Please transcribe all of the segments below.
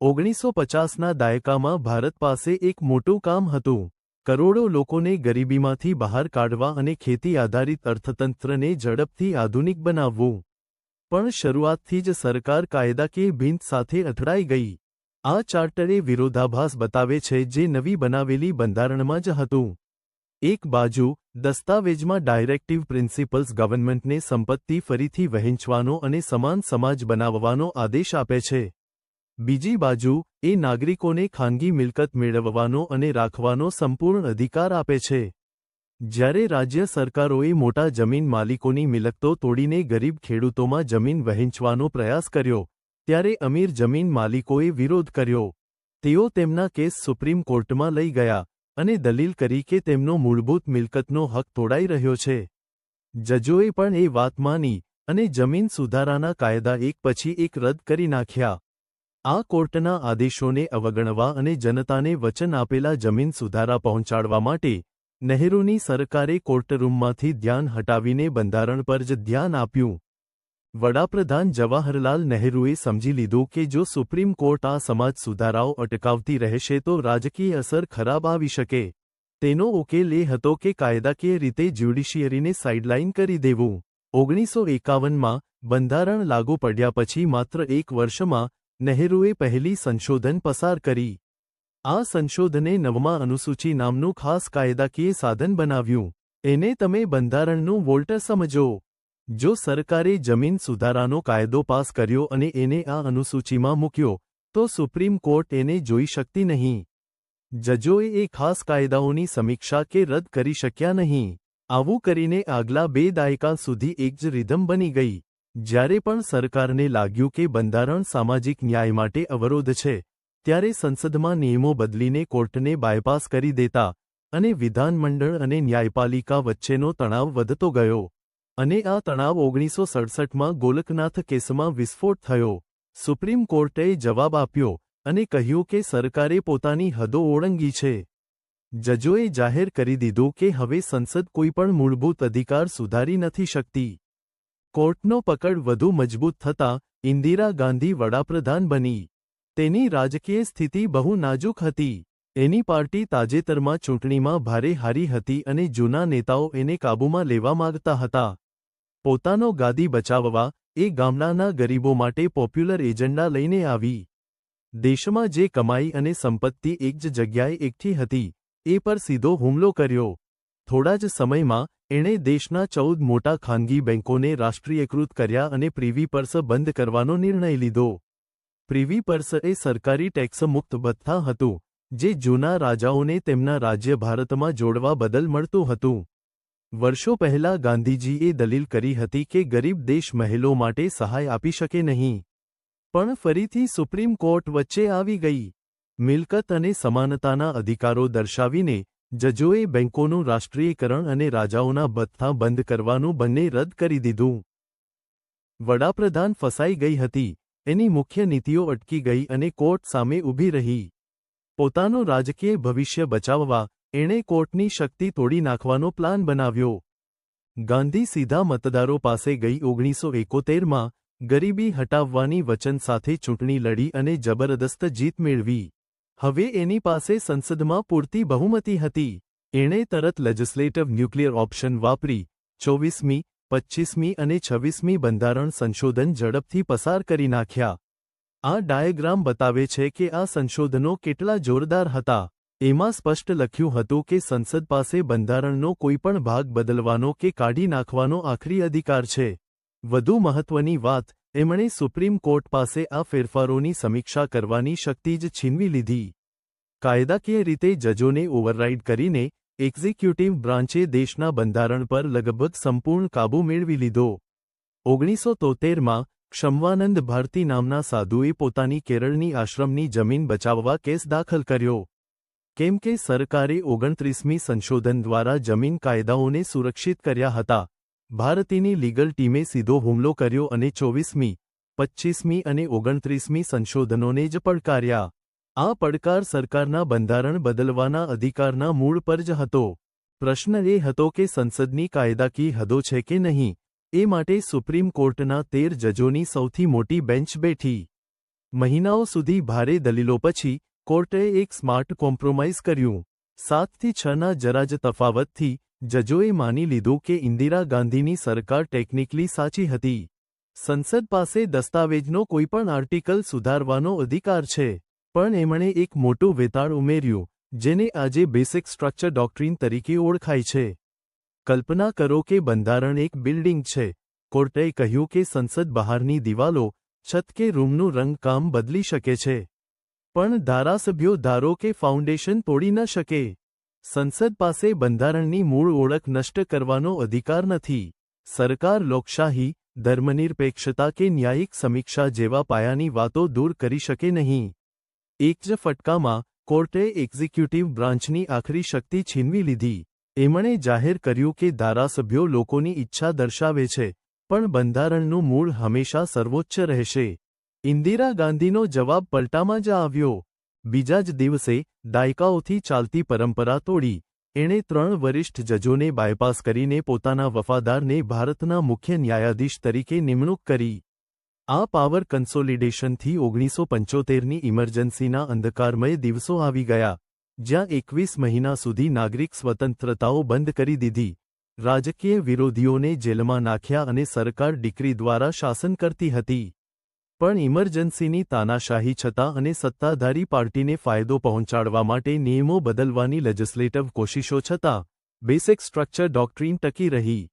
1950ના દાયકામાં ભારત પાસે એક મોટું કામ હતું. કરોડો લોકોને ગરીબીમાંથી બહાર કાઢવા અને ખેતી આધારિત અર્થતંત્રને ઝડપથી આધુનિક બનાવવું. પણ શરૂઆતથી જ સરકાર કાયદાકીય ભીંત સાથે અથડાઈ ગઈ. આ ચાર્ટરે વિરોધાભાસ બતાવે છે જે નવી બનાવેલી બંધારણમાં જ હતું. એક બાજુ, દસ્તાવેજમાં ડાયરેક્ટિવ પ્રિન્સિપલ્સ ગવર્નમેન્ટને સંપત્તિ ફરીથી વહેંચવાનો અને સમાન સમાજ બનાવવાનો આદેશ આપે છે. બીજી બાજુ, એ નાગરિકોને ખાનગી મિલકત મેળવવાનો અને રાખવાનો સંપૂર્ણ અધિકાર આપે છે. જ્યારે રાજ્ય સરકારોએ મોટા જમીન માલિકોની મિલકતો તોડીને ગરીબ ખેડૂતોમાં જમીન વહેંચવાનો પ્રયાસ કર્યો, ત્યારે અમીર જમીન માલિકોએ વિરોધ કર્યો. તેઓ તેમના કેસ સુપ્રીમ કોર્ટમાં લઈ ગયા અને દલીલ કરી કે તેમનો મૂળભૂત મિલકતનો હક તોડાઈ રહ્યો છે. જજોએ પણ એ વાત માની અને જમીન સુધારાના કાયદા એક પછી એક રદ કરી નાખ્યા. આ કોર્ટના આદેશોને અવગણવા અને જનતાને વચન આપેલા જમીન સુધારા પહોંચાડવા માટે નહેરુની સરકારે કોર્ટરૂમમાંથી ધ્યાન હટાવીને બંધારણ પર જ ધ્યાન આપ્યું. વડાપ્રધાન જવાહરલાલ નહેરુએ સમજી લીધું કે જો સુપ્રીમ કોર્ટ આ સમાજ સુધારાઓ અટકાવતી રહેશે તો રાજકીય અસર ખરાબ આવી શકે. તેનો ઉકેલ એ હતો કે કાયદાકીય રીતે જ્યુડિશિયરીને સાઇડલાઇન કરી દેવું. 1951માં બંધારણ લાગુ પડ્યા પછી માત્ર એક વર્ષમાં નહેરુએ પહેલી સંશોધન પસાર કરી. આ સંશોધને 9મા અનુસૂચિ નામનું ખાસ કાયદાકીય સાધન બનાવ્યું. એને તમે બંધારણનું વોલ્ટર સમજો. જો સરકારે જમીન સુધારાનો કાયદો પાસ કર્યો અને એને આ અનુસૂચિમાં મૂક્યો, તો સુપ્રીમ કોર્ટ એને જોઈ શકતી નહીં. જજોએ એ ખાસ કાયદાઓની સમીક્ષા કે રદ કરી શક્યા નહીં. આવું કરીને આગલા 2 દાયકા સુધી એક જ રિધમ બની ગઈ. જ્યારે પણ સરકારને લાગ્યું કે બંધારણ સામાજિક ન્યાય માટે અવરોધ છે, ત્યારે સંસદમાં નિયમો બદલીને કોર્ટને બાયપાસ કરી દેતા, અને વિધાનમંડળ અને ન્યાયપાલિકા વચ્ચેનો તણાવ વધતો ગયો. અને આ તણાવ 1967માં ગોલકનાથ કેસમાં વિસ્ફોટ થયો. સુપ્રીમ કોર્ટે જવાબ આપ્યો અને કહ્યું કે સરકારે પોતાની હદો ઓળંગી છે. જજોએ જાહેર કરી દીધું કે હવે સંસદ કોઈપણ મૂળભૂત અધિકાર સુધારી નથી શકતી. કોર્ટનો પકડ વધુ મજબૂત થતાં ઇન્દિરા ગાંધી વડાપ્રધાન બની. તેની રાજકીય સ્થિતિ બહુ નાજુક હતી. એની પાર્ટી તાજેતરમાં ચૂંટણીમાં ભારે હારી હતી અને જૂના નેતાઓ એને કાબૂમાં લેવા માંગતા હતા. પોતાનો ગાદી બચાવવા, એ ગામડાના ગરીબો માટે પોપ્યુલર એજન્ડા લઈને આવી. દેશમાં જે કમાઈ અને સંપત્તિ એક જ જગ્યાએ એકઠી હતી, એ પર સીધો હુમલો કર્યો. થોડા જ સમયમાં એણે દેશના 14 મોટા ખાનગી બેંકોને રાષ્ટ્રીયકૃત કર્યા અને પ્રીવી પર્સ બંધ કરવાનો નિર્ણય લીધો. પ્રીવી પર્સ એ સરકારી ટેક્સ મુક્ત ભથ્થા હતું, જે જૂના રાજાઓને તેમના રાજ્ય ભારતમાં જોડવા બદલ મળતું હતું. વર્ષો પહેલા ગાંધીજીએ દલીલ કરી હતી કે ગરીબ દેશ મહેલો માટે સહાય આપી શકે નહીં. પણ ફરીથી સુપ્રીમ કોર્ટ વચ્ચે આવી ગઈ. મિલકત અને સમાનતાના અધિકારો દર્શાવીને જજોએ બેંકોનું રાષ્ટ્રીયકરણ અને રાજાઓના ભથ્થા બંધ કરવાનું બંને રદ કરી દીધું. વડાપ્રધાન ફસાઈ ગઈ હતી. એની મુખ્ય નીતિઓ અટકી ગઈ અને કોર્ટ સામે ઊભી રહી. પોતાનું રાજકીય ભવિષ્ય બચાવવા એણે કોર્ટની શક્તિ તોડી નાખવાનો પ્લાન બનાવ્યો. ગાંધી સીધા મતદારો પાસે ગઈ. 1971માં ગરીબી હટાવવાની વચન સાથે ચૂંટણી લડી અને જબરદસ્ત જીત મેળવી. હવે એની પાસે સંસદમાં પૂરતી બહુમતી હતી. એણે તરત લેજિસ્લેટિવ ન્યુક્લિયર ઓપ્શન વાપરી 24મી, 25મી અને 26મી બંધારણ સંશોધન ઝડપથી પસાર કરી નાખ્યા. આ ડાયાગ્રામ બતાવે છે કે આ સંશોધનો કેટલા જોરદાર હતા. એમાં સ્પષ્ટ લખ્યું હતું કે સંસદ પાસે બંધારણનો કોઈપણ ભાગ બદલવાનો કે કાઢી નાખવાનો આખરી અધિકાર છે. વધુ મહત્વની વાત, એમણે સુપ્રીમ કોર્ટ પાસે આ ફેરફારોની સમીક્ષા કરવાની શક્તિ જ છીનવી લીધી. કાયદાકીય રીતે જજોને ઓવરરાઇડ કરીને એક્ઝિક્યુટિવ બ્રાન્ચે દેશના બંધારણ પર લગભગ સંપૂર્ણ કાબૂ મેળવી લીધો. 1973માં ક્ષમવાનંદ ભારતી નામના સાધુએ પોતાની કેરળની આશ્રમની જમીન બચાવવા કેસ દાખલ કર્યો. કેમ કે સરકારે 29મી સંશોધન દ્વારા જમીન કાયદાઓને સુરક્ષિત કર્યા હતા. ભારતીની લીગલ ટીમે સીધો હુમલો કર્યો અને 24મી, 25મી અને 29મી સંશોધનોને જ પડકાર્યા. આ પડકાર સરકારના બંધારણ બદલવાના અધિકારના મૂળ પર જ હતો. પ્રશ્ન એ હતો કે સંસદની કાયદાકીય હદો છે કે નહીં. એ માટે સુપ્રીમ કોર્ટના 13 જજોની સૌથી મોટી બેન્ચ બેઠી. મહિનાઓ સુધી ભારે દલીલો પછી કોર્ટે એક સ્માર્ટ કોમ્પ્રોમાઇઝ કર્યું। 7થી 6ના જરા જ તફાવતથી જજોએ માની લીધું કે ઇન્દિરા ગાંધીની સરકાર ટેકનિકલી સાચી હતી। સંસદ પાસે દસ્તાવેજનો કોઈપણ આર્ટિકલ સુધારવાનો અધિકાર છે, પણ એમણે એક મોટું વેતાળ ઉમેર્યું, જેને આજે બેસિક સ્ટ્રક્ચર ડોક્ટ્રીન તરીકે ઓળખાય છે। કલ્પના કરો કે બંધારણ એક બિલ્ડિંગ છે। કોર્ટે કહ્યું કે સંસદ બહારની દિવાલો, છત કે રૂમનું રંગ કામ બદલી શકે છે, પણ ધારાસભ્યો ધારો કે ફાઉન્ડેશન તોડી ન શકે। સંસદ પાસે બંધારણની મૂળ ઓળખ નષ્ટ કરવાનો અધિકાર નથી। સરકાર લોકશાહી, ધર્મનિરપેક્ષતા કે ન્યાયિક સમીક્ષા જેવા પાયાની વાતો દૂર કરી શકે નહીં। એક જ ફટકામાં કોર્ટે એક્ઝિક્યુટિવ બ્રાન્ચની આખરી શક્તિ છીનવી લીધી। એમણે જાહેર કર્યું કે ધારાસભ્યો લોકોની ઈચ્છા દર્શાવે છે, પણ બંધારણનું મૂળ હંમેશા સર્વોચ્ચ રહેશે। ઇન્દિરા ગાંધીનો જવાબ પલટામાં જ આવ્યો। બીજા જ દિવસે, દાયકાઓથી ચાલતી પરંપરા તોડી, એણે 3 વરિષ્ઠ જજોને બાયપાસ કરીને પોતાના વફાદારને ભારતના મુખ્ય ન્યાયાધીશ તરીકે નિમણૂક કરી। આ પાવર કન્સોલિડેશનથી 1975ની ઇમરજન્સીના અંધકારમય દિવસો આવી ગયા, જ્યાં 21 મહિના સુધી નાગરિક સ્વતંત્રતાઓ બંધ કરી દીધી, રાજકીય વિરોધીઓને જેલમાં નાખ્યા અને સરકાર ડિક્રી દ્વારા શાસન કરતી હતી। પણ ઇમરજન્સીની તાનાશાહી છતાં અને સત્તાધારી પાર્ટીને ફાયદો પહોંચાડવા માટે નિયમો બદલવાની લેજિસ્લેટિવ કોશિશો છતાં, બેસિક સ્ટ્રક્ચર ડોક્ટ્રીન ટકી રહી।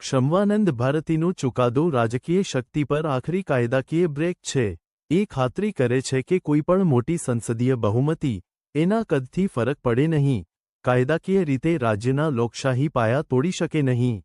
ક્ષમવાનંદ ભારતીનું ચુકાદો રાજકીય શક્તિ પર આખરી કાયદાકીય બ્રેક છે। એ ખાતરી કરે છે કે કોઈપણ મોટી સંસદીય બહુમતી, એના કદથી ફરક પડે નહીં, કાયદાકીય રીતે રાજ્યના લોકશાહી પાયા તોડી શકે નહીં।